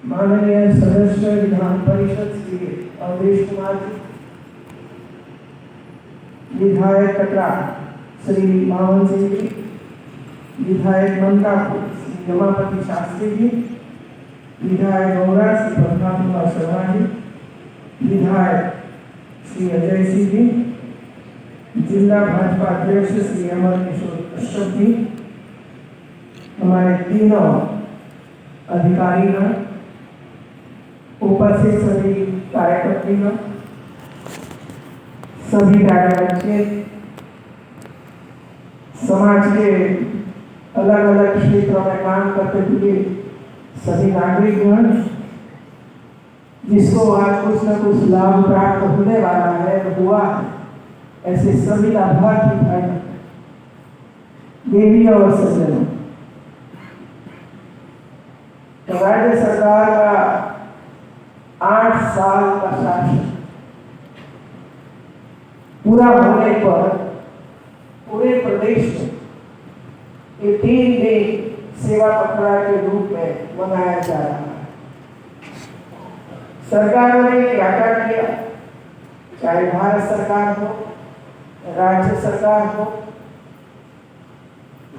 माननीय सदस्य विधान परिषद श्री अवधेश कुमार जी, विधायक कटरा श्री मावन सिंह जी, विधायक मनकापुर श्री रमापति शास्त्री जी, विधायक गौरा श्री प्रभात कुमार शर्मा जी, विधायक श्री अजय सिंह जी, जिला भाजपा अध्यक्ष श्री अमर किशोर कश्यप जी, हमारे तीनों अधिकारीगण, उपस्थित सभी कार्यकर्तागण, सभी बच्चे, समाज के अलग अलग क्षेत्रों में काम करते हुए सभी नागरिकगण, जिसको आज कुछ न कुछ लाभ प्राप्त होने वाला है, हुआ है, ऐसे सभी लाभार्थी भाई देवी और सज्जनों, राज्य सरकार का 8 साल का शासन पूरा होने पर पूरे प्रदेश में ये 3 दिन सेवा पखवाड़ा के रूप में मनाया जा रहा है। सरकारों ने क्या क्या किया, चाहे भारत सरकार हो, राज्य सरकार हो,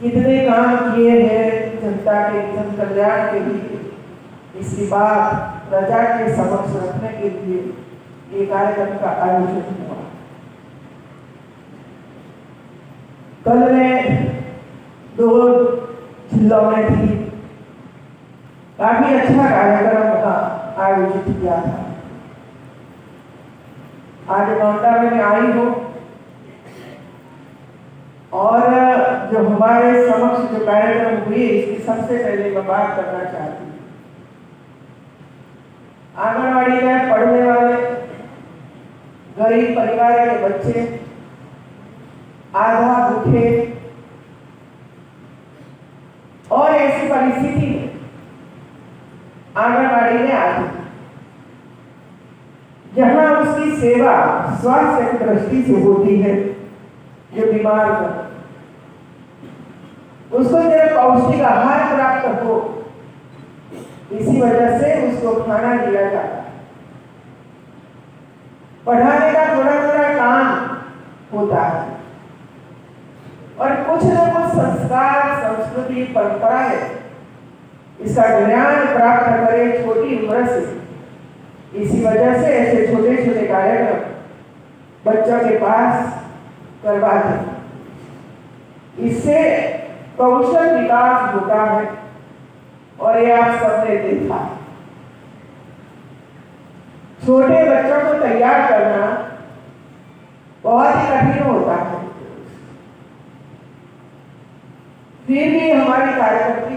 कितने काम किए हैं जनता के जन कल्याण के लिए, इसकी बात प्रजा के समक्ष रखने के लिए ये कार्यक्रम का आयोजन हुआ। कल में 2 जिलों में भी काफी अच्छा कार्यक्रम का आयोजित किया था। आज नौटा में आई हूँ और जो हमारे समक्ष जो कार्यक्रम हुए इसकी सबसे पहले मैं बात करना चाहती हूँ। आंगनवाड़ी में पढ़ने वाले गरीब परिवार के बच्चे आधा भूखे और ऐसी परिस्थिति में आंगनवाड़ी में आती, जहां उसकी सेवा स्वास्थ्य की दृष्टि से होती है, जो बीमार हो उसको जब पौष्टिक आहार प्राप्त हो, इसी वजह से उसको खाना दिया जाता है। पढ़ाने का थोड़ा थोड़ा काम होता है और कुछ न कुछ संस्कार, संस्कृति, परंपराएं इसका ज्ञान प्राप्त करे छोटी उम्र से। इसी वजह से ऐसे छोटे छोटे कार्यक्रम बच्चों के पास करवाते, इससे कौशल विकास होता है और ये आप सबने देखा। छोटे बच्चों को तैयार करना बहुत ही कठिन होता है, फिर भी हमारी कार्यकर्ती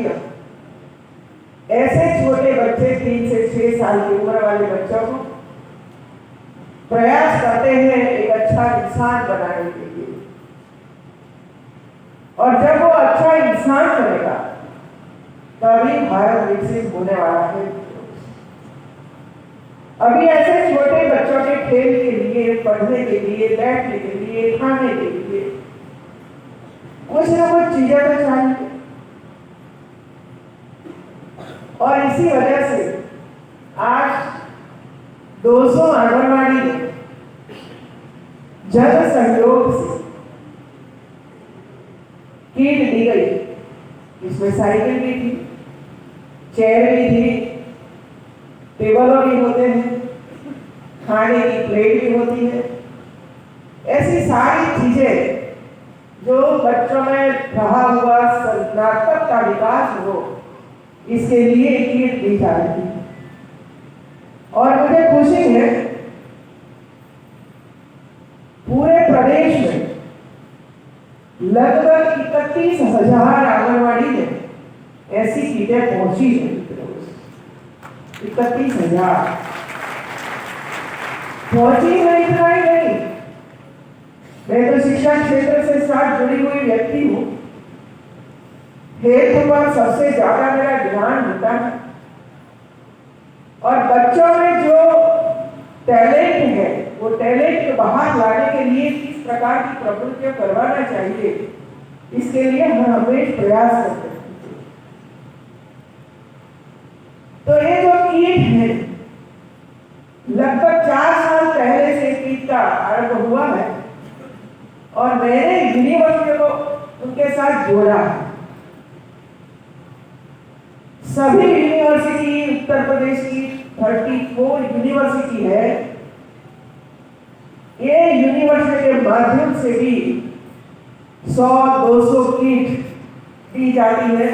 ऐसे छोटे बच्चे 3 से 6 साल की उम्र वाले बच्चों को प्रयास करते हैं एक अच्छा इंसान बनाने के लिए, और जब वो अच्छा इंसान बनेगा तभी भारत विकसित होने वाला है। अभी ऐसे छोटे बच्चों के खेल के लिए, पढ़ने के लिए, बैठने के लिए, खाने के लिए कुछ न कुछ चीजें तो चाहिए, और इसी वजह से आज 200 आंगनवाड़ी में जन सहयोग से किट दी गई। इसमें साइकिल भी थी, चेयर भी थी, टेबलों भी होते हैं, खाने की प्लेट भी होती है, ऐसी सारी चीजें जो बच्चों में रहा हुआ सृजनात्मक का विकास हो, इसके लिए किट दी जा रही है। और मुझे खुशी है पूरे प्रदेश में लगभग 31,000 आंगनवाड़ी में ऐसी किटें पहुंची है। 31,000 पहुंची है, इतना ही नहीं, मैं तो शिक्षा क्षेत्र से साथ जुड़ी हुई व्यक्ति हूँ, हेल्थ पर सबसे ज्यादा मेरा ध्यान होता है, और बच्चों में जो टैलेंट है वो टैलेंट को बाहर लाने के लिए किस प्रकार की प्रवृत्तियां करवाना चाहिए, इसके लिए हम हमेशा प्रयास करते हैं। तो ये जो कीट है, लगभग 4 साल पहले से कीट का आरंभ हुआ है और मैंने यूनिवर्सिटी को उनके साथ जोड़ा है। सभी यूनिवर्सिटी, उत्तर प्रदेश की 34 यूनिवर्सिटी है, ये यूनिवर्सिटी के माध्यम से भी 100-200 किट दी जाती है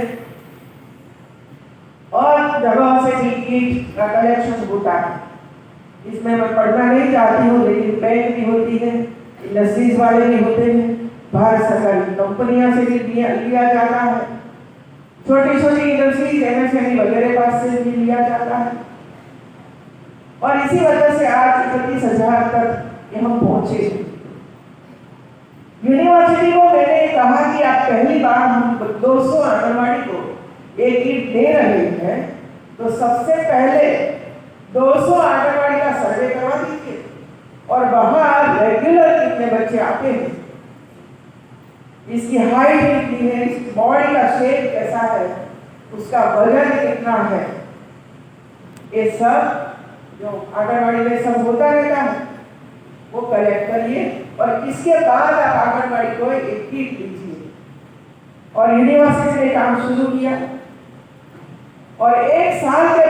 और जगह से भी किट का कलेक्शन होता है। इसमें मैं पढ़ना नहीं चाहती हूँ, लेकिन बैंक भी होती है, इंडस्ट्रीज वाले भी होते हैं, भारत सरकारी कंपनियों से भी लिया जाता है, छोटी छोटी इंडस्ट्रीज एमएसएमई वगैरह पास से भी लिया जाता है और इसी वजह से आज 31,000 तक हम पहुंचे। यूनिवर्सिटी को मैंने कहा कि आप पहली बार हम 200 आंगनबाड़ी को एक किट दे रहे हैं, तो सबसे पहले 200 आंगनबाड़ी का सर्वे करवा दीजिए और वहां रेगुलर कितने बच्चे आते हैं, इसकी हाइट कितनी है, इसकी बॉडी का शेप कैसा है, उसका वजन कितना है, ये सब जो आंगनबाड़ी में सब होता रहता है वो कलेक्ट करिए और इसके बाद आप आंगनबाड़ी को एक किट दीजिए। और यूनिवर्सिटी ने काम शुरू किया और 1 साल के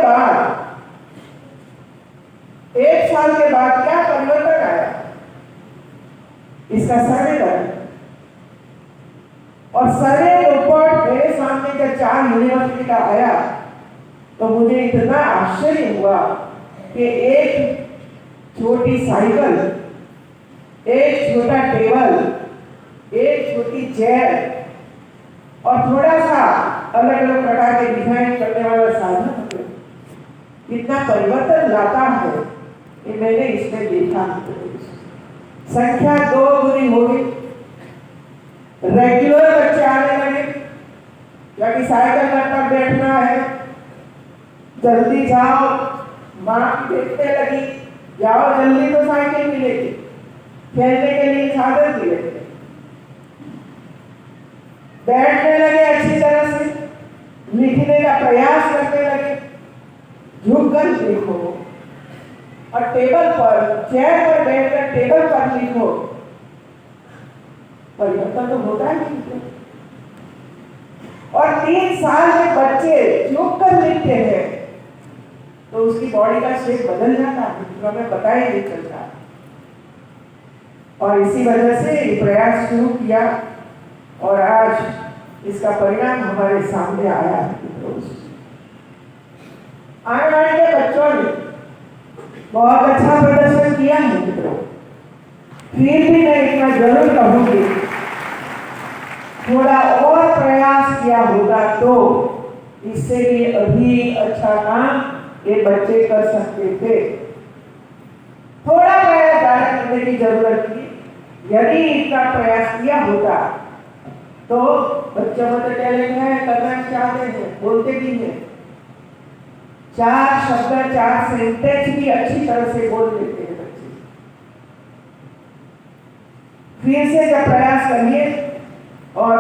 बाद क्या परिवर्तन आया, इसका सर्वे करें और सर्वे रिपोर्ट मेरे सामने जब 4 यूनिवर्सिटी का आया तो मुझे इतना आश्चर्य हुआ कि एक छोटी साइकिल, एक छोटा टेबल, एक छोटी चेयर और थोड़ा सा अलग अलग प्रकार के डिजाइन करने वाला साधन कितना परिवर्तन लाता है, ये मैंने इसमें देखा। संख्या 2 गुनी हो गई, रेगुलर बच्चे आने लगे, क्योंकि साइकिल पर बैठना है, जल्दी जाओ, माँ देखने लगी, जाओ जल्दी तो साइकिल मिलेगी, खेलने के लिए साधन मिलेंगे, बैठने लगे अच्छी तरह से, लिखने का प्रयास करने लगे, झुककर लिखो और टेबल पर, चेयर पर बैठकर टेबल पर लिखो, परिवर्तन तो होता है नहीं। और 3 साल में बच्चे झुककर लिखते हैं तो उसकी बॉडी का शेप बदल जाता है, जो हमें पता ही नहीं चलता। और इसी वजह से ये प्रयास शुरू किया और आज इसका परिणाम हमारे सामने आया है। आंगनबाड़ी के बच्चों ने बहुत अच्छा प्रदर्शन किया है मित्रों, फिर भी मैं इतना जरूर कहूंगी, थोड़ा और प्रयास किया होगा तो इससे भी अधिक अच्छा काम ये बच्चे कर सकते थे। थोड़ा प्रयास ज्यादा करने की जरूरत थी। यदि इतना प्रयास किया होता तो बच्चों में तो टैलेंट है, करना चाहते हैं, बोलते भी हैं, 4 शब्द 4 सेंटेंस भी अच्छी तरह से बोल लेते हैं बच्चे। फिर से जब प्रयास करिए और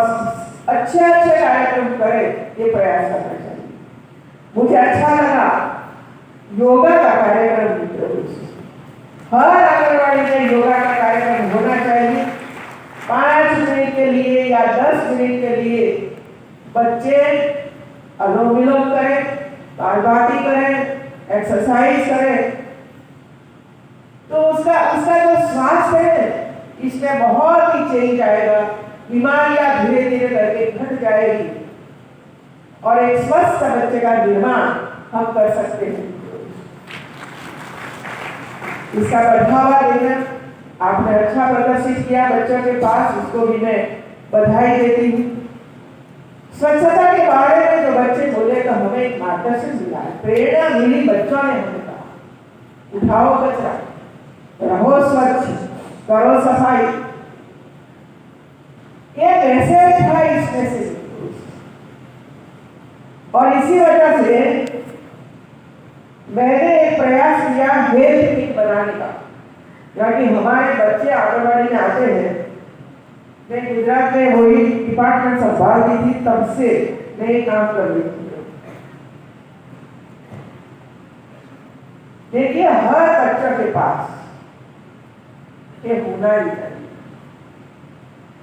अच्छे कार्यक्रम करें, ये प्रयास करना चाहिए। मुझे अच्छा लगा योगा का कार्यक्रम, हर आंगनबाड़ी में योगा का कार्यक्रम होना चाहिए। 5 मिनट के लिए या 10 मिनट के लिए बच्चे अनुलोम विलोम करें, कपालभाति करें, एक्सरसाइज करें, तो उसका जो स्वास्थ्य है इसमें बहुत ही चेंज आएगा, बीमारियां धीरे धीरे करके घट जाएगी और एक स्वस्थ बच्चे का निर्माण हम कर सकते हैं। इसका बढ़ावा देना, आपने अच्छा प्रदर्शित किया बच्चों के पास, उसको भी मैं बधाई देती हूँ। स्वच्छता के बारे में जो बच्चे बोले तो हमें एक मार्गदर्शन मिला, प्रेरणा मिली, बच्चों ने हमें कहा उठाओ कचरा, रहो स्वच्छ, करो सफाई। ये मैसेज था इसमें से और इसी वजह से मैंने एक प्रयास किया हेल्थ किट बनाने का, क्योंकि हमारे बच्चे आंगनबाड़ी में आते हैं। मैं गुजरात में वही डिपार्टमेंट संभालती थी, तब से मैं काम कर रही थी। देखिए हर बच्चों के पास ये होना ही चाहिए।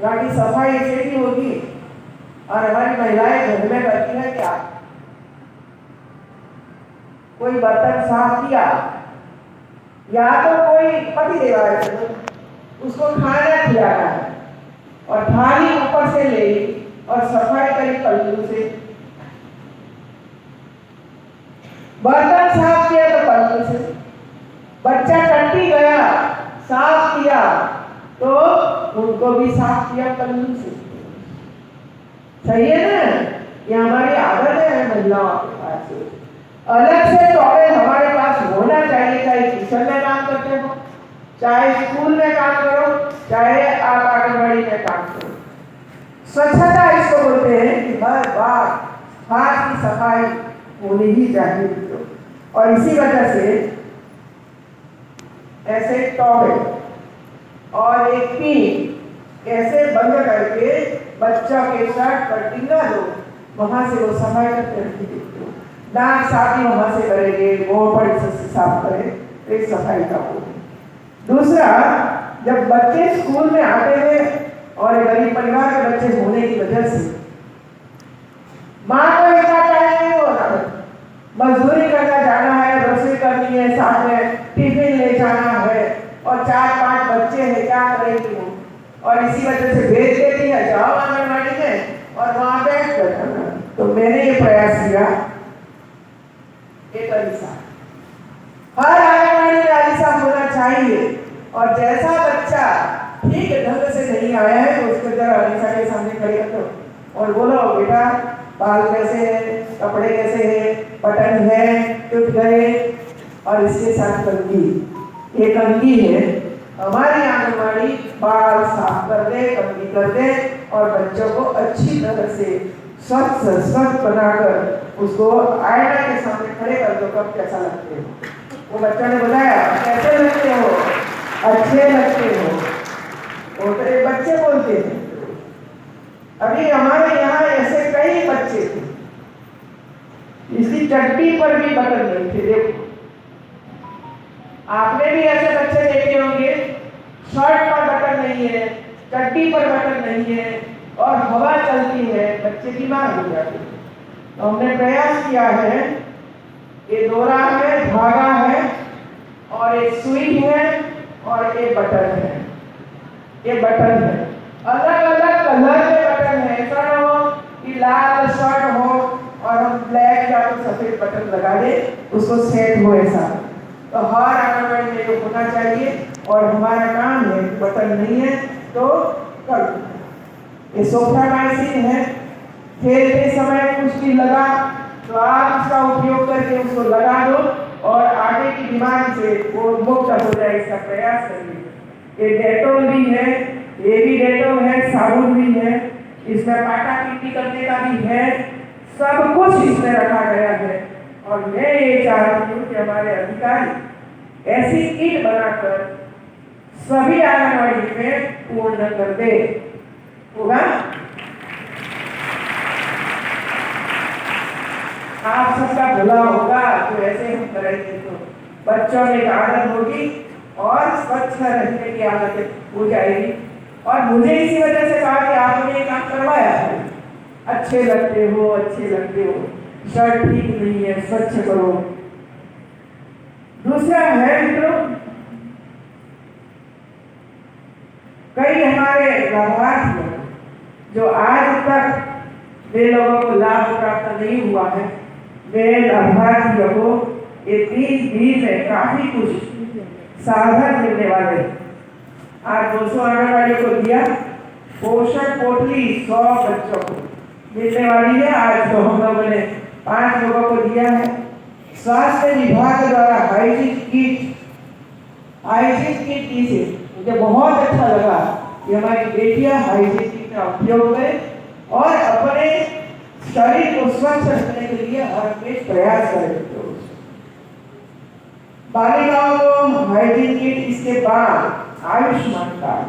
यहाँ की सफाई ऐसे भी होगी और हमारी महिलाएं घर में करती है क्या, कोई बर्तन साफ किया या तो कोई पति देवा है उसको खाना खिलाना है और थाली ऊपर से ले और सफाई करी पल्लू से, बर्तन साफ किया तो पल्लू से, बच्चा टट्टी गया साफ किया तो उनको भी साफ किया पल्लू से। सही है ना, ये हमारी आदत है महिलाओं के पास। अलग से टॉयलेट हमारे पास होना चाहिए, चाहे किचन में काम करते हो, चाहे स्कूल में काम करो, चाहे आप आंगनबाड़ी में काम करो। स्वच्छता इसको बोलते हैं कि हर बार हाथ की सफाई होनी ही चाहिए। और इसी वजह से ऐसे टॉयलेट और एक पिन ऐसे बंद करके बच्चा के शर्ट पर टींगा दो, वहां से वो सफाई करते रहेंगे। दांत साफ ही वहां से करेंगे, मुंह पर से साफ करें, तो एक सफाई का हो। दूसरा, जब बच्चे स्कूल में आते हैं और गरीब परिवार के बच्चे होने की वजह से माँ को इतना टाइम नहीं होता, मजदूरी करना जाना है, रसोई करनी है, साथ में टिफिन ले जाना है और 4-5 बच्चे हैं, क्या करेगी वो, और इसी वजह से भेज देती है जाओ आंगनबाड़ी में और वहां बैठ कर करना। तो मैंने ये प्रयास किया, एक अलीसा हर आंगनबाड़ी में अलीसा होना चाहिए और जैसा बच्चा ठीक ढंग से नहीं आया है तो उसको जरा अलीसा के सामने खड़े कर दो और बोलो बेटा बाल कैसे है, कपड़े कैसे है, बटन है, टूट गए, और इसके साथ कंघी, ये कंघी है। हमारी आंगनबाड़ी बाल साफ कर दे, कंघी कर दे और बच्चों को अच्छी तरह से स्वच्छ बनाकर उसको आईना के सामने खड़े कर दो, कब कैसा लगते हो। वो बच्चा ने बताया कैसे लगते हो, अच्छे लगते हो, वो तो एक बच्चे बोलते हैं। अभी हमारे यहाँ ऐसे कई बच्चे थे, इसकी चड्डी पर भी बटन नहीं थे। देखो आपने भी ऐसे बच्चे देखे होंगे, शर्ट पर बटन नहीं है, चड्डी पर बटन नहीं है और हवा चलती है, बच्चे बीमार हो जाते हैं। तो हमने प्रयास किया है, ये डोरा है, धागा है और एक सुई है और एक बटन है, ये बटन है, अलग अलग कलर के बटन है। ऐसा ना हो कि लाल शर्ट हो और हम ब्लैक या तो सफेद बटन लगा दे उसको सेट हो ऐसा। तो हर आंगनबाड़ी में ये होना चाहिए और हमारा काम है, बटन नहीं है तो कर दो। ये सोफ्रामाइसिन है, खेलते समय कुछ भी लगा तो आप इसका उपयोग करके उसको लगा दो और आगे की बीमारी से वो मुक्त हो जाए, इसका प्रयास करिए। ये डेटोल भी है, ये भी डेटोल है, साबुन भी है, इसमें पाटा पीटी करने का भी है, सब कुछ इसमें रखा गया है। और मैं ये चाहती हूँ कि हमारे अधिकारी ऐसी किट बनाकर सभी आंगनबाड़ी में पूर्ण कर दे। होगा? आप सबका भला होगा तो ऐसे हम करेंगे तो बच्चों में आदत होगी और स्वच्छ रहने की आदत हो जाएगी। और मुझे इसी वजह से कहा कि आपने ये काम करवाया है, अच्छे लगते हो, अच्छे लगते हो, शर्ट ठीक नहीं है, स्वच्छ करो। दूसरा है मित्रों, कई हमारे लाभार्थी जो आज तक वे लोगों को लाभ प्राप्त नहीं हुआ है, वे लाभार्थियों को ये 3 दिन में काफी कुछ साधन मिलने वाले। आज 200 आंगनबाड़ियों को दिया, पोषण पोटली 100 बच्चों को मिलने वाली है। आज तो हम लोगों ने 5 लोगों को दिया है। स्वास्थ्य विभाग द्वारा हाइजीन किट दी से मुझे बहुत अच्छा लगा कि हमारी बेटियां हाइजीन किट का उपयोग करें और अपने शरीर को स्वच्छ रखने के लिए हमेशा प्रयास करें। बालिकाओं को हाइजीन किट, इसके बाद आयुष्मान कार्ड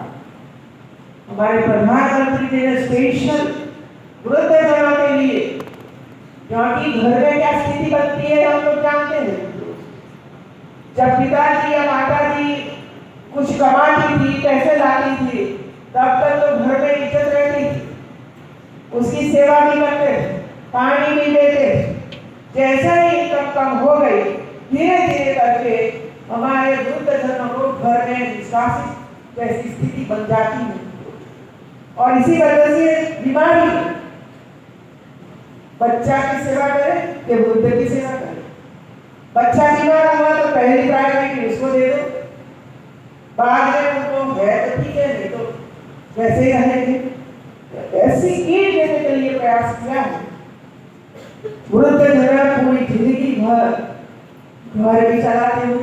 हमारे प्रधानमंत्री जी ने स्पेशल वृद्धजनों के लिए, क्योंकि घर में क्या स्थिति बनती है हम लोग जानते हैं, जब पिताजी या माताजी कुछ कमाती थी, पैसे लाती थी, तब तक तो घर में इज्जत रहती थी, उसकी सेवा भी करते थे, पानी भी देते। जैसा ही इनकम कम हो गई, धीरे धीरे करके हमारे वृद्धजनों को घर में निष्कासित जैसी स्थिति बन जाती है और इसी वजह से बीमारी। बच्चा की सेवा करे कि वृद्ध की सेवा करे। बच्चा बीमार हुआ तो पहली प्रायोरिटी उसको दे दो, बाद में उनको है तो ठीक है, नहीं तो वैसे ही रहेंगे। ऐसी ईद देने के लिए प्रयास किया है। वृद्धजन पूरी जिंदगी भर घर भी चलाते हैं,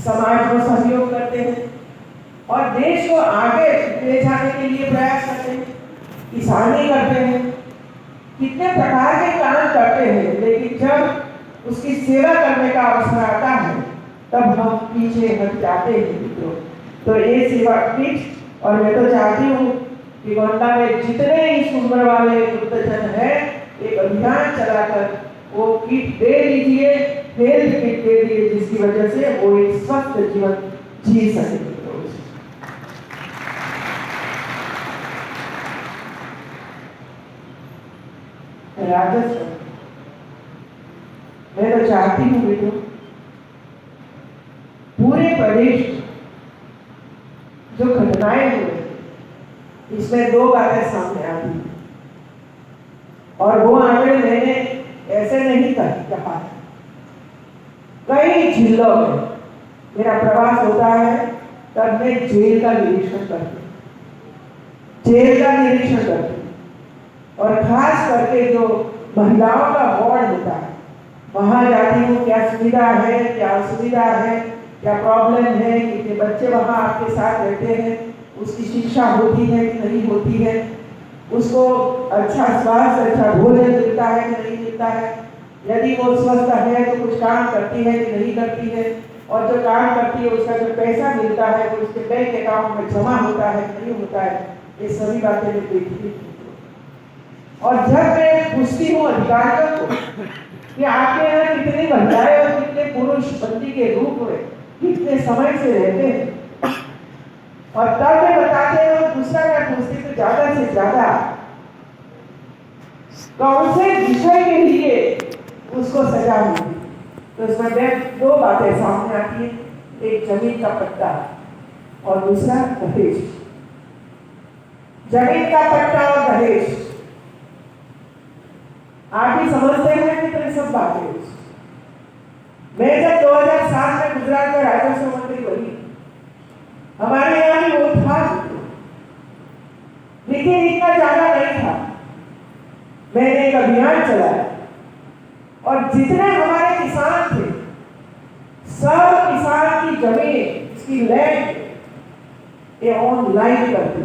समाज को सहयोग करते हैं और देश को आगे ले जाने के लिए प्रयास करते हैं, किसानी करते हैं, कितने प्रकार के काम करते हैं। लेकिन जब उसकी सेवा करने का अवसर आता है तब हम पीछे हट जाते हैं मित्रों। तो ये सेवा किट, और मैं तो चाहती हूँ कि गोंडा में जितने इस उम्र वाले वृद्धजन है, एक अभियान चलाकर वो किट दे दीजिए, हेल्थ किट दे दीजिए, जिसकी वजह से वो एक स्वस्थ जीवन जी सके। राजस्व मैं तो चाहती हूँ बेटो, पूरे प्रदेश जो घटनाएं हुई इसमें दो बातें सामने आती और वो आगे मैंने ऐसे नहीं कहा। कई जिलों में मेरा प्रवास होता है तब मैं जेल का निरीक्षण करती और खास करके जो महिलाओं का वार्ड होता है वहां जाती हूँ। क्या सुविधा है, क्या असुविधा है, क्या प्रॉब्लम है, कितने बच्चे वहां आपके साथ रहते हैं, उसकी शिक्षा होती है कि नहीं होती है, उसको अच्छा स्वास्थ्य, अच्छा भोजन मिलता है कि नहीं मिलता है, यदि वो स्वस्थ है तो कुछ काम करती है कि नहीं करती है, और जो काम करती है उसका जो पैसा मिलता है वो उसके बैंक अकाउंट में जमा होता है कि नहीं होता है, ये सभी बातें मैं देखती हूँ। और जब मैं पूछती हूँ अधिकारियों को कि आपके यहाँ कितनी महिलाएं और कितने पुरुष बंदी के रूप में कितने समय से रहते हैं, और तब मैं बताते हैं और दूसरा मैं पूछती तो ज्यादा से ज्यादा कौन से विषय के लिए उसको सजा मिली। तो इसमें दो बातें सामने आती है, एक जमीन का पट्टा और दूसरा दहेज। जमीन का पट्टा और दहेज आप ही समझते हैं कि तो सब बातें। मैं जब 2007 में गुजरात का राजस्व मंत्री बनी, हमारे यहाँ भी वो था लेकिन इतना ज्यादा नहीं था। मैंने एक अभियान चलाया और जितने हमारे किसान थे सब किसान की जमीन, इसकी लैंड ये ऑनलाइन कर दी।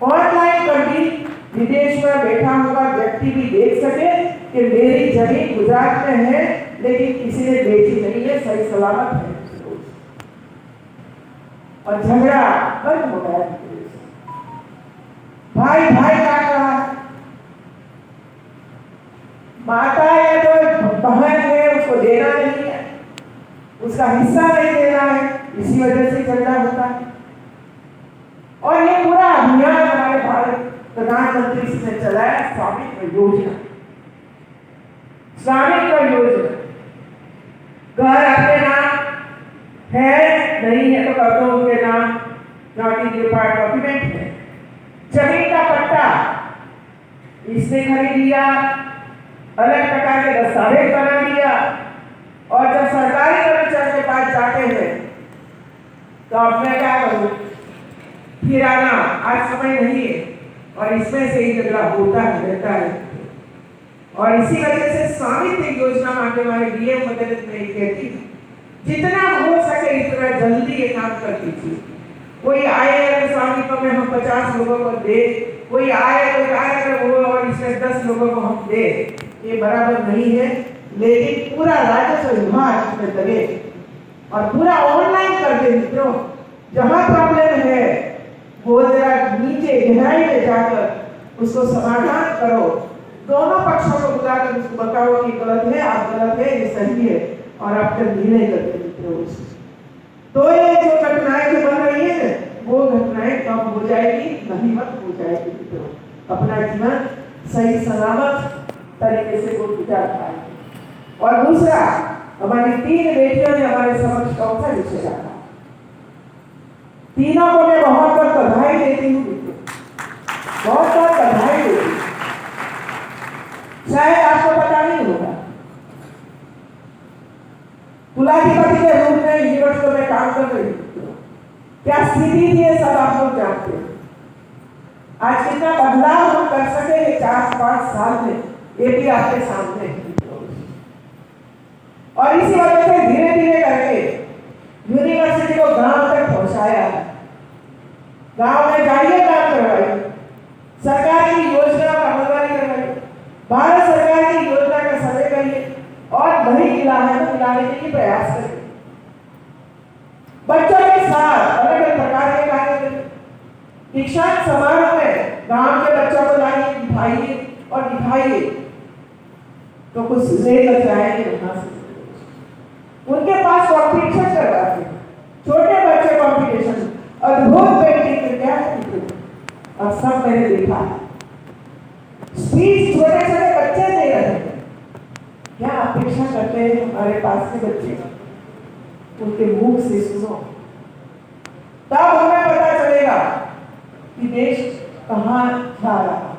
ऑनलाइन कर दी, विदेश में बैठा हुआ व्यक्ति भी देख सके कि मेरी जमीन गुजरात में है लेकिन किसी ने बेची नहीं है, सही सलामत है, और झगड़ा बंद हो गया। भाई भाई काट रहा है, माता या तो बहन है उसको देना नहीं है, उसका हिस्सा नहीं देना है, इसी वजह से झगड़ा होता है। और ये पूरा अभियान हमारे भारत प्रधानमंत्री जी ने चलाया, स्वामित्व योजना। स्वामित्व योजना, घर आपके नाम है, नहीं है तो कर्तव्य के नाम, डॉक्यूमेंट है। जमीन का पट्टा इसने खरीद लिया, अलग प्रकार के दस्तावेज बना दिया, और जब सरकारी कर्मचारी के पास जाते हैं तो आपने क्या करूं, फिर आना, आज समय नहीं है, और इसमें से ही झगड़ा होता रहता है। और इसी वजह से स्वामित्व योजना मांगने वाले डीएम मदद में कहती है जितना हो सके इतना जल्दी ये काम कर दीजिए। कोई आए अगर स्वामित्व में हम 50 लोगों को दे, कोई आए तो अगर वो और इसमें 10 लोगों को हम दे, ये बराबर नहीं है। लेकिन पूरा राजस्व विभाग इसमें लगे और पूरा ऑनलाइन कर दे मित्रों। जहां प्रॉब्लम है वो जरा नीचे गहराई में जाकर उसको समाधान करो, दोनों पक्षों को बुलाकर उसको बताओ कि गलत है, आप गलत है, ये सही है, और आप जब निर्णय करते मित्रों तो ये जो घटनाएं जो बन रही है वो घटनाएं कम हो जाएगी, नहीं मत हो जाएगी मित्रों। अपना जीवन सही सलामत तरीके से वो गुजार पाएंगे। और दूसरा, हमारी 3 बेटियों ने हमारे समक्ष कौन सा विषय रखा, तीनों को मैं बहुत बहुत बधाई देती हूँ मित्रों, बहुत बहुत बधाई देती हूँ। शायद आपको पता नहीं होगा, कुलाधिपति के रूप में यूनिवर्सिटी में काम कर रही हूँ, क्या स्थिति थी ये सब आप लोग जानते हैं। आज कितना बदलाव हम कर सके ये 4-5 साल में, ये भी आपके सामने है। और इसी वजह से धीरे धीरे करके यूनिवर्सिटी को गांव तक पहुंचाया, गांव में जाइए काम करवाइए, सरकार की योजना का अमलवारी करवाइए, भारत सरकार की योजना का सर्वे करिए और वही खिलाने के लिए प्रयास करिए। बच्चों के साथ अलग अलग प्रकार के कार्य करिए। दीक्षांत समारोह में गांव के बच्चों को लाइए, बिठाइए और दिखाइए तो कुछ लेकर जाएंगे वहां से। उनके पास कॉम्पिटिशन करवाते हैं, छोटे बच्चे कॉम्पिटिशन, अद्भुत पेंटिंग में क्या है और सब मैंने देखा। स्पीच छोटे छोटे बच्चे दे रहे हैं, क्या अपेक्षा करते हैं हमारे पास के बच्चे, उनके मुंह से सुनो, तब हमें पता चलेगा कि देश कहां जा रहा है।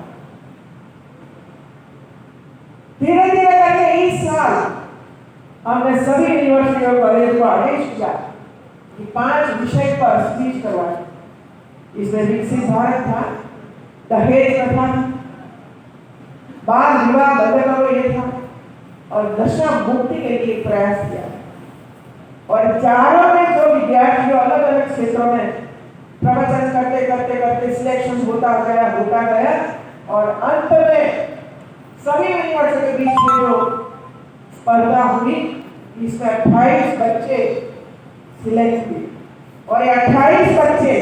धीरे धीरे करके इस साल हमने सभी यूनिवर्सिटी और कॉलेज को आदेश किया कि 5 विषय पर स्पीच करवाएं। इसमें विकसित भारत था, दहेज प्रथा, बाल विवाह बंद करो ये था, और नशा मुक्ति के लिए प्रयास किया। और चारों में जो विद्यार्थी अलग अलग क्षेत्रों में प्रवचन करते करते करते सिलेक्शन होता गया और अंत में सभी यूनिवर्सिटी के बीच में जो स्पर्धा हुई, इसमें 28 बच्चे सिलेक्ट हुए। और ये 28 बच्चे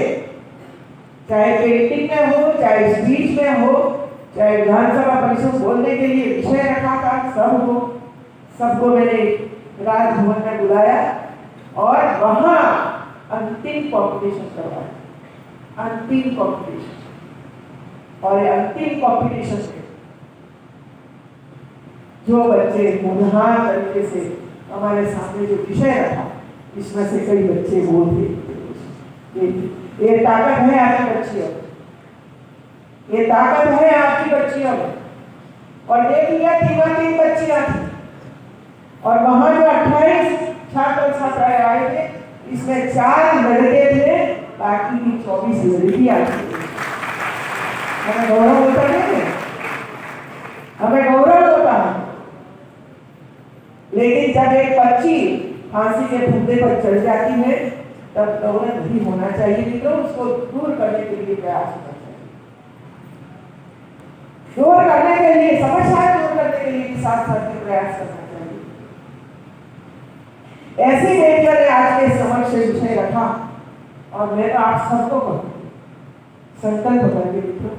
चाहे पेंटिंग में हो, चाहे स्पीच में हो, चाहे विधानसभा परिषद बोलने के लिए विषय रखा था, सबको मैंने राजभवन में बुलाया और वहां अंतिम कॉम्पिटिशन करवाया, अंतिम कॉम्पिटिशन। और ये अंतिम कॉम्पिटिशन में जो बच्चे मुनहार तरीके से हमारे सामने जो विषय रखा, इसमें से कई बच्चे बोल थे। ये ताकत है आपकी बच्चियों, ये ताकत है आपकी बच्चियों में। और देख लिया 3 बच्चियां थी और वहां जो 28 छात्र छात्राएं आए थे, इसमें 4 लड़के थे, बाकी की 24 लड़कियां थी। हमें गौरव होता है, हमें गौरव होता है। लेकिन जब एक बच्ची फांसी के फंदे पर चढ़ जाती है, तब गौरव नहीं होना चाहिए, तो उसको दूर करने के लिए प्रयास करना चाहिए, दूर करने के लिए, समस्या दूर करने के लिए साथ साथ में प्रयास करना चाहिए। ऐसी बेटियों ने आज के समक्ष विषय रखा और मैं तो आप सबको कहूँ, संकल्प करके लिखो।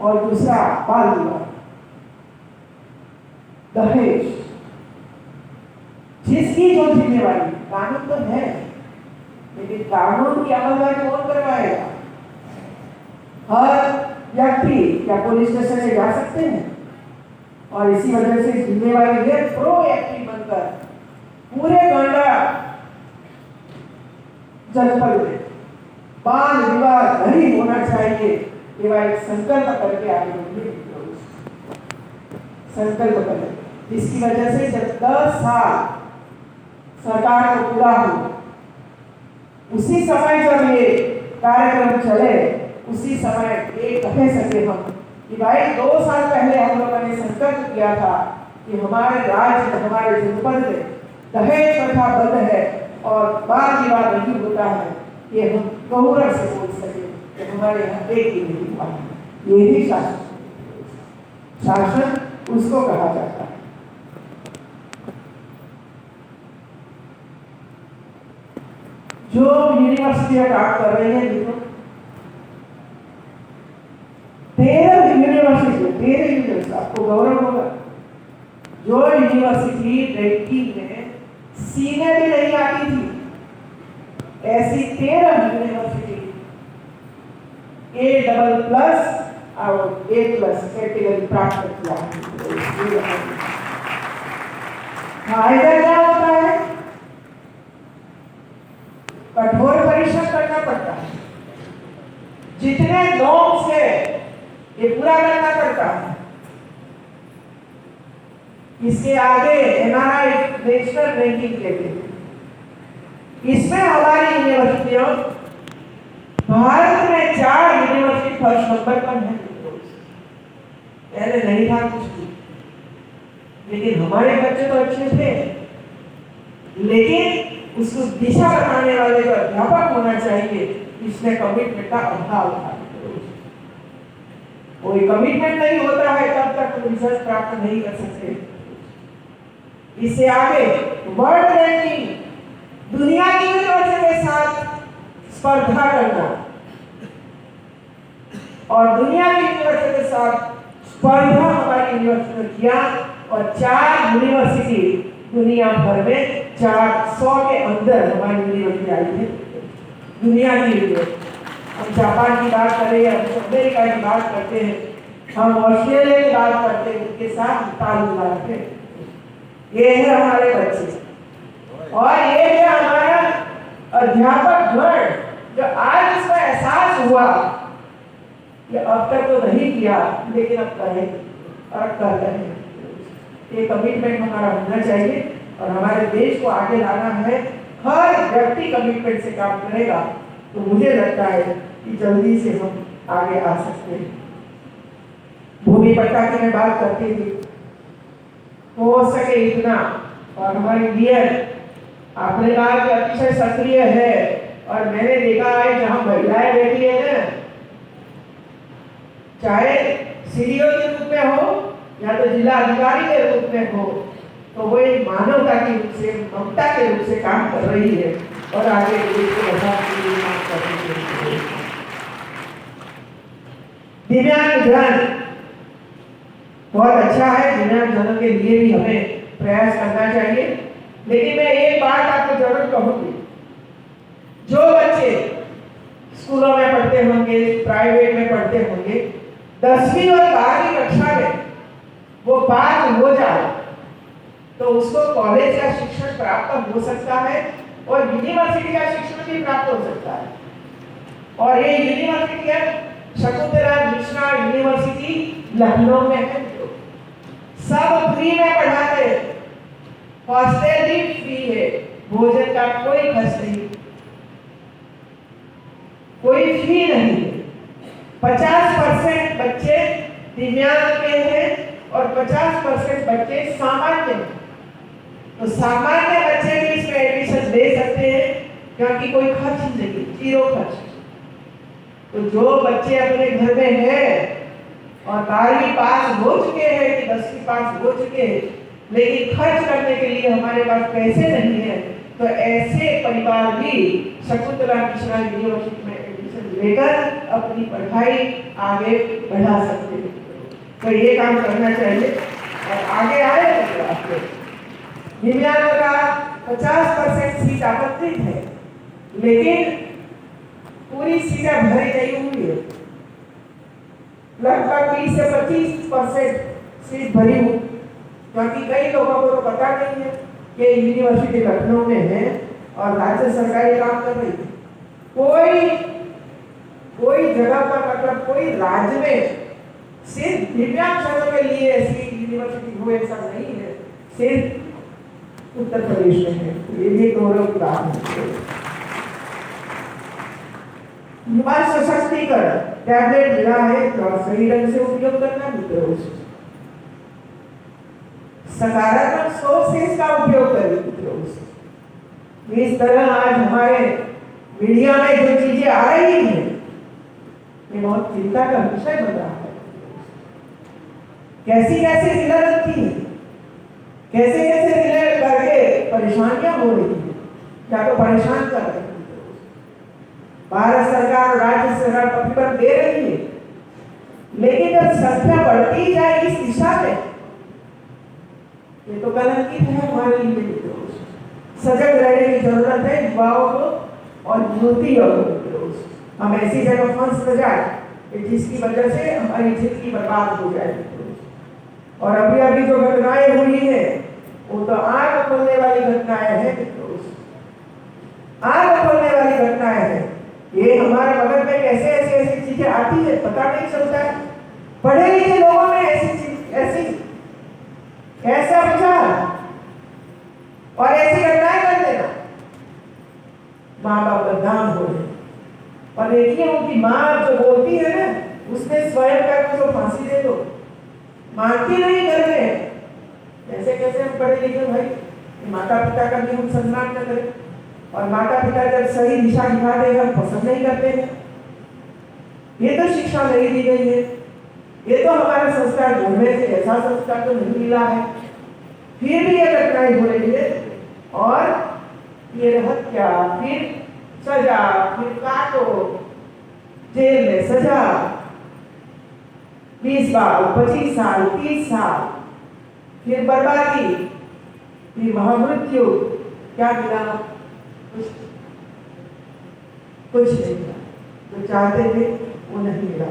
और दूसरा, बाल विवाह, दहेज, जिसकी जो जिम्मेवारी, कानून तो है लेकिन कानून की अमलवारी कौन करवाएगा? हर व्यक्ति क्या पुलिस स्टेशन में जा सकते हैं? और इसी वजह से जिम्मेवारी है प्रोएक्टिव बनकर पूरे गंडा जनपद में बाल विवाह नहीं होना चाहिए, केवल एक संकल्प करके आगे बढ़िए, संकल्प करें। इसकी वजह से जब 10 साल सरकार को पूरा हो, उसी समय जब ये कार्यक्रम चले, उसी समय ये कह सके हम कि भाई 2 साल पहले हम लोगों ने संकल्प किया था कि हमारे राज्य, हमारे जनपद में दहेज प्रथा बंद है और बाल विवाह नहीं होता है। ये हम गौरव से बोल सके कि हमारे यहाँ एक ही नहीं हुआ। यही शासन उसको कहा जाता है। जो यूनिवर्सिटियां काम कर रही है, देखो 13 यूनिवर्सिटी, आपको गौरव होगा। जो यूनिवर्सिटी रैंकिंग में सीने भी नहीं आती थी, ऐसी 13 यूनिवर्सिटी A++ और A+ कैटेगरी प्राप्त किया है। फायदा क्या होता है? कठोर परिश्रम करना पड़ता है, जितने नॉर्म्स है ये पूरा करना पड़ता है। इसके आगे NRI नेशनल रैंकिंग कहते हैं, इसमें हमारी यूनिवर्सिटियों भारत में 4 यूनिवर्सिटी फर्स्ट नंबर पर है। पहले नहीं था कुछ भी, लेकिन हमारे बच्चे तो अच्छे थे, लेकिन उसको दिशा बताने वाले जो अध्यापक होना चाहिए, इसमें कमिटमेंट का अभाव था। कोई कमिटमेंट नहीं होता है तब तक रिजल्ट प्राप्त नहीं कर सकते। इससे आगे वर्ल्ड रैंकिंग, दुनिया की यूनिवर्सिटी के साथ स्पर्धा करना और दुनिया की यूनिवर्सिटी के साथ स्पर्धा हमारी यूनिवर्सिटी ने किया और 4 यूनिवर्सिटी दुनिया भर में 400 के अंदर हमारी यूनिवर्सिटी आई है। दुनिया की यूनिवर्सिटी, हम जापान की बात करें, हम अमेरिका की बात करते हैं, हम ऑस्ट्रेलिया की बात करते हैं, उनके साथ तालमेल रखते हैं। ये है हमारे बच्चे और ये है हमारा अध्यापक गण, जो आज इसका एहसास हुआ कि अब तक तो नहीं किया, लेकिन अब करें और कर रहे हैं। ये कमिटमेंट हमारा होना चाहिए और हमारे देश को आगे लाना है। हर व्यक्ति कमिटमेंट से काम करेगा तो मुझे लगता है कि जल्दी से हम आगे आ सकते हैं। भूमि पट्टा की मैं बात करती थी, हो सके इतना, और हमारी डीएल आपने कहा कि अतिशय सक्रिय है और मैंने देखा है जहां महिलाएं बैठी है ना, चाहे सीडीओ के रूप में हो या तो जिला अधिकारी के रूप में हो, तो वो एक मानवता के रूप से, ममता के रूप से काम कर रही है और आगे देश को बढ़ाने के लिए काम कर रही है। दिव्यांगजन बहुत अच्छा है, दिव्यांगजनों के लिए भी हमें प्रयास करना चाहिए, लेकिन मैं एक बात आपको जरूर कहूंगी, जो बच्चे स्कूलों में पढ़ते होंगे, प्राइवेट में पढ़ते होंगे, 10वीं और 12वीं कक्षा में वो पास हो जाए तो उसको कॉलेज का शिक्षण प्राप्त हो सकता है और यूनिवर्सिटी का शिक्षण भी प्राप्त हो सकता है। और ये यूनिवर्सिटी है शकुंतला मिश्रा यूनिवर्सिटी लखनऊ में है, सब फ्री में पढ़ाते हैं, हॉस्टल भी फ्री है, भोजन का कोई खर्च नहीं, कोई फी नहीं है। 50% बच्चे दिव्यांग के हैं और 50% बच्चे सामान्य हैं। तो सामान्य बच्चे भी इसमें एडमिशन ले सकते हैं क्योंकि कोई खर्च नहीं, 0 खर्च। तो जो बच्चे अपने घर में हैं और 12वीं पास हो चुके हैं कि 10वीं पास हो चुके हैं, लेकिन खर्च करने के लिए हमारे पास पैसे नहीं है, तो ऐसे परिवार भी शकुंतला मिश्रा यूनिवर्सिटी में एडमिशन लेकर अपनी पढ़ाई आगे बढ़ा सकते हैं। तो ये काम करना चाहिए और आगे आए। आपको दिव्यांगों का 50% सीट आबंटित है, लेकिन पूरी सीटें भरी नहीं हुई है, लगभग 20 से 25% सीट भरी हुई, क्योंकि कई लोगों को तो पता नहीं है कि यूनिवर्सिटी लखनऊ में है और राज्य सरकार ये काम कर रही है। कोई जगह पर, मतलब कोई राज्य में सिर्फ दिव्यांग जनों के लिए ऐसी यूनिवर्सिटी हो, ऐसा नहीं है, सिर्फ उत्तर प्रदेश में है। ये भी गौरव की बात है। युवा सशक्तिकरण, टैबलेट मिला है तो सही ढंग से उपयोग करना मित्रों, सकारात्मक सोच से इसका उपयोग करें मित्रों। इस तरह आज हमारे मीडिया में जो चीजें आ रही हैं, ये बहुत चिंता का विषय बन रहा है। कैसी कैसी रिलर रखती है, कैसे कैसे रिलर करके परेशानियां हो रही है, क्या तो परेशान कर रही है। भारत सरकार और राज्य सरकार प्रतिबंध दे रही है, लेकिन जब संख्या बढ़ती जाए इस दिशा में ये तो कलंकित है हमारे लिए मित्रों। सजग रहने की जरूरत है युवाओं को और युवतियों को मित्रों। हम ऐसी जगह फंस न जाए कि जिसकी वजह से हमारी जिंदगी बर्बाद हो जाए मित्रों। और अभी अभी जो घटनाएं हुई है वो तो आग खोलने वाली घटनाएं हैं मित्रों, आग खोलने वाली घटनाएं हैं। ये हमारे बगल में कैसे ऐसी चीजें आती है पता नहीं चलता है। पढ़े लिखे लोगों में ऐसी ऐसा विचार और ऐसी घटनाएं कर देना, माँ बाप बदनाम हो रहे। और देखिए उनकी माँ जो बोलती है ना, उसने स्वयं का तो फांसी दे दो, मानती नहीं घर में। ऐसे कैसे हम पढ़े लिखे भाई, माता पिता का भी हम सम्मान न करें। और माता पिता जब सही दिशा दिखा दे हम पसंद नहीं करते हैं। ये तो शिक्षा नहीं दी गई है, ये तो हमारा संस्कार घर में से ऐसा संस्कार तो नहीं मिला है। फिर भी ये घटनाएं हो रही है और ये हत्या, फिर सजा, फिर काटो, जेल में सजा 20 साल, 25 साल, 30 साल, फिर बर्बादी, फिर महामृत्यु। क्या मिला? कुछ नहीं मिला। जो चाहते थे वो नहीं मिला।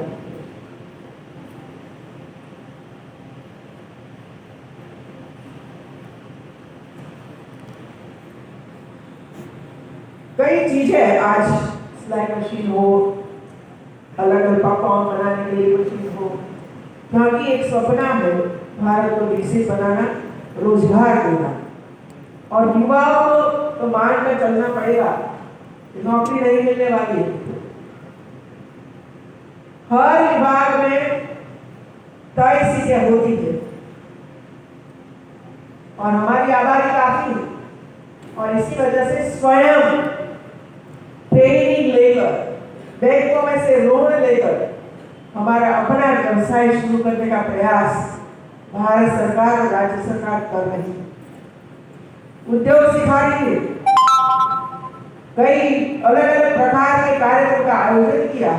कई चीजें आज सिलाई मशीन हो, अलग अलग पॉपकॉर्न बनाने के लिए मशीन हो, क्योंकि एक सपना है भारत को विकसित बनाना, रोजगार देना। और युवाओं को तो मान कर चलना पड़ेगा, नौकरी नहीं मिलने वाली है। हर विभाग में तय सीटें होती है और हमारी आबादी काफी है। और इसी वजह से स्वयं ट्रेनिंग लेकर, बैंकों में से लोन लेकर हमारा अपना व्यवसाय शुरू करने का प्रयास भारत सरकार और राज्य सरकार कर रही है। उद्योग सिखा रही है, कई अलग अलग प्रकार के कार्यक्रम का आयोजन किया।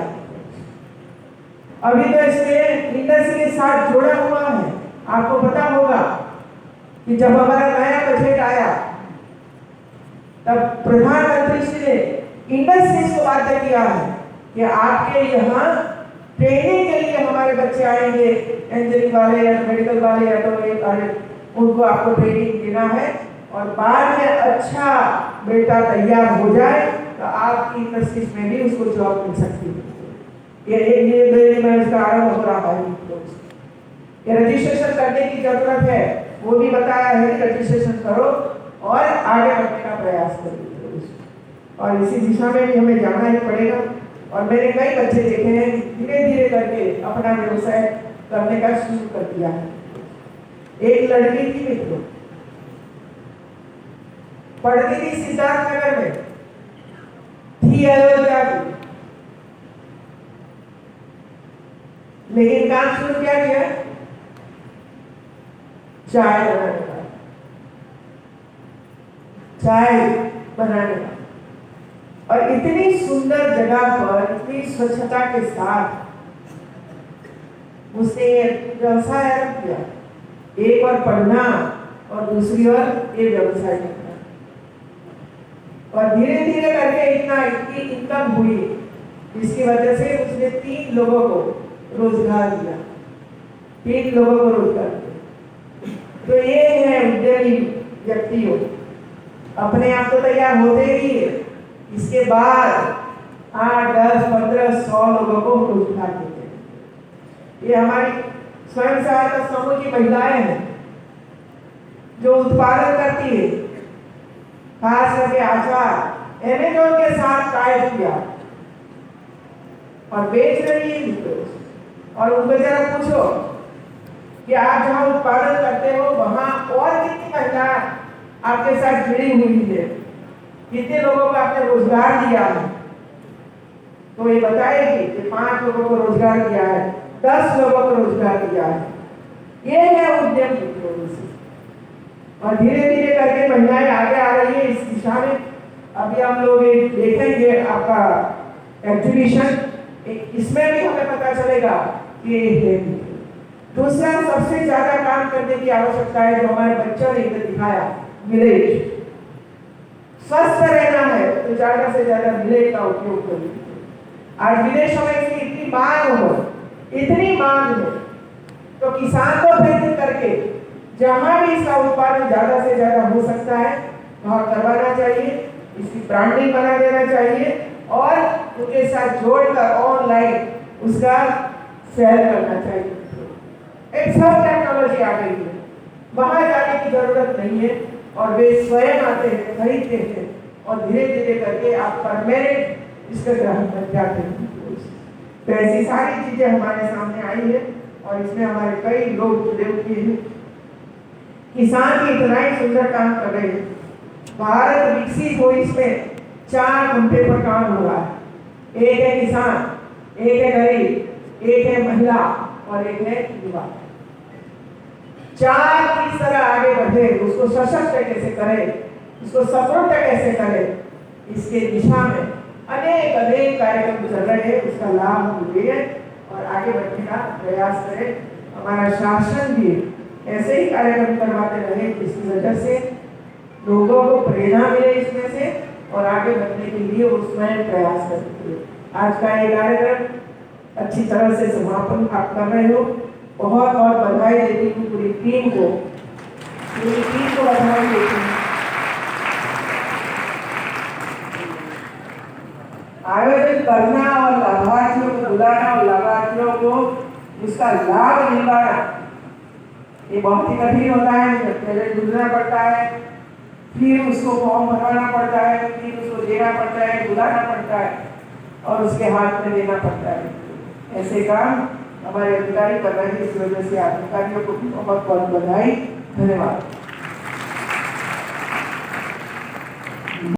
अभी तो इसमें इंडस्ट्री के साथ जुड़ा हुआ है। आपको पता होगा कि जब हमारा नया बजट आया तब प्रधानमंत्री श्री ने इंडस्ट्रीज को बाध्य किया है कि आपके यहाँ ट्रेनिंग के लिए हमारे बच्चे आएंगे, इंजीनियरिंग वाले या मेडिकल वाले या तो उनको आपको ट्रेनिंग देना है और बाद में अच्छा बेटा तैयार हो जाए तो आपकी इंडस्ट्रीज में भी उसको जॉब मिल सकती है। ये में इसका आरंभ हो रहा है। ये रजिस्ट्रेशन करने की जरूरत है, वो भी बताया है कि रजिस्ट्रेशन करो और आगे बढ़ने का प्रयास करो। और इसी दिशा में भी हमें जाना ही पड़ेगा। और मैंने कई बच्चे देखे हैं धीरे धीरे करके अपना व्यवसाय करने का शुरू कर दिया है। एक लड़की थी मित्रों, पढ़ती थी सिद्धार्थनगर में, थी अयोध्या की, लेकिन काम शुरू क्या किया? चाय बनाने का, चाय बनाने का। और इतनी सुंदर जगह पर इतनी स्वच्छता के साथ उसने व्यवसाय आरंभ किया। एक और पढ़ना और दूसरी ओर ये व्यवसाय करना। और धीरे धीरे करके इतनी इनकम हुई जिसकी वजह से उसने 3 लोगों को रोजगार दिया, 3 लोगों को रोजगार दिया। तो ये है उद्यमी व्यक्तियों, अपने आप तो तैयार होते ही है, इसके बाद 8, 10, 15, 100 लोगों को रोजगार देते हैं। ये हमारी स्वयं सहायता समूह की महिलाएं हैं जो उत्पादन करती है, खास करके आचार अमेज़न के साथ टाइप किया और बेच रही है। और उनको जरा पूछो कि आप जहाँ उत्पादन करते हो वहां और कितनी महिला आपके साथ जुड़ी हुई है, कितने लोगों को आपने रोजगार दिया है। तो ये बताएगी कि 5 लोगों को रोजगार दिया है, 10 लोगों को रोजगार दिया है। ये है उद्यम। और धीरे धीरे करके महिलाएं आगे आ रही है इस दिशा में। अभी हम लोग देखेंगे आपका एग्जीबिशन, इसमें भी हमें पता चलेगा कि दूसरा सबसे ज्यादा काम करने की आवश्यकता है, जो हमारे बच्चों ने इधर दिखाया, मिलेट। स्वस्थ रहना है तो ज्यादा से ज्यादा मिलेट का उपयोग करिए। आज विदेशों में इसकी इतनी मांग हो, इतनी मांग है, तो किसान को प्रेरित करके जहां भी इसका उत्पादन ज्यादा से ज्यादा हो सकता है वहां करवाना चाहिए, इसकी ब्रांडिंग बना देना चाहिए और उनके साथ जोड़कर ऑनलाइन उसका सेल करना चाहिए। एक सब टेक्नोलॉजी आ गई है, वहां जाने की जरूरत नहीं है और वे स्वयं आते हैं, खरीदते हैं और धीरे धीरे करके आप परमानेंट इसके ग्राहक बन जाते हैं। तो ऐसी सारी चीजें हमारे सामने आई है और इसमें हमारे कई लोग जुड़े हुए हैं। किसान भी इतना ही सुंदर काम कर रहे हैं। भारत विकसित हो, इसमें 4 घंटे पर काम हो रहा है। एक है किसान, एक है गरीब, एक है महिला और एक है युवा। 4 किस तरह आगे बढ़े, उसको सशक्त कैसे करे, उसको सपोर्ट कैसे करे, इसके दिशा में अनेक अनेक कार्यक्रम चल रहे हैं। उसका लाभ हम ले और आगे बढ़ने का प्रयास करें। हमारा शासन भी ऐसे ही कार्यक्रम करवाते रहे, जिसकी वजह से लोगों को प्रेरणा मिले इसमें से और आगे बढ़ने के लिए वो स्वयं प्रयास करते हैं। आज का ये कार्यक्रम अच्छी तरह से समापन आप कर रहे हो। बहुत बहुत बधाई देती हूँ पूरी टीम को बधाई देती हूँ। आयोजन करना और लाभार्थियों को बुलाना और लाभार्थियों को उसका लाभ दिलवाना, ये बहुत ही कठिन होता है। पहले ढूंढना पड़ता है, फिर उसको फॉर्म भरवाना पड़ता है, फिर उसको देना पड़ता है, बुलाना पड़ता है और उसके हाथ में देना पड़ता है। ऐसे काम हमारे अधिकारी कर रहे हैं। इस वजह से अधिकारियों को बहुत बहुत बधाई, धन्यवाद।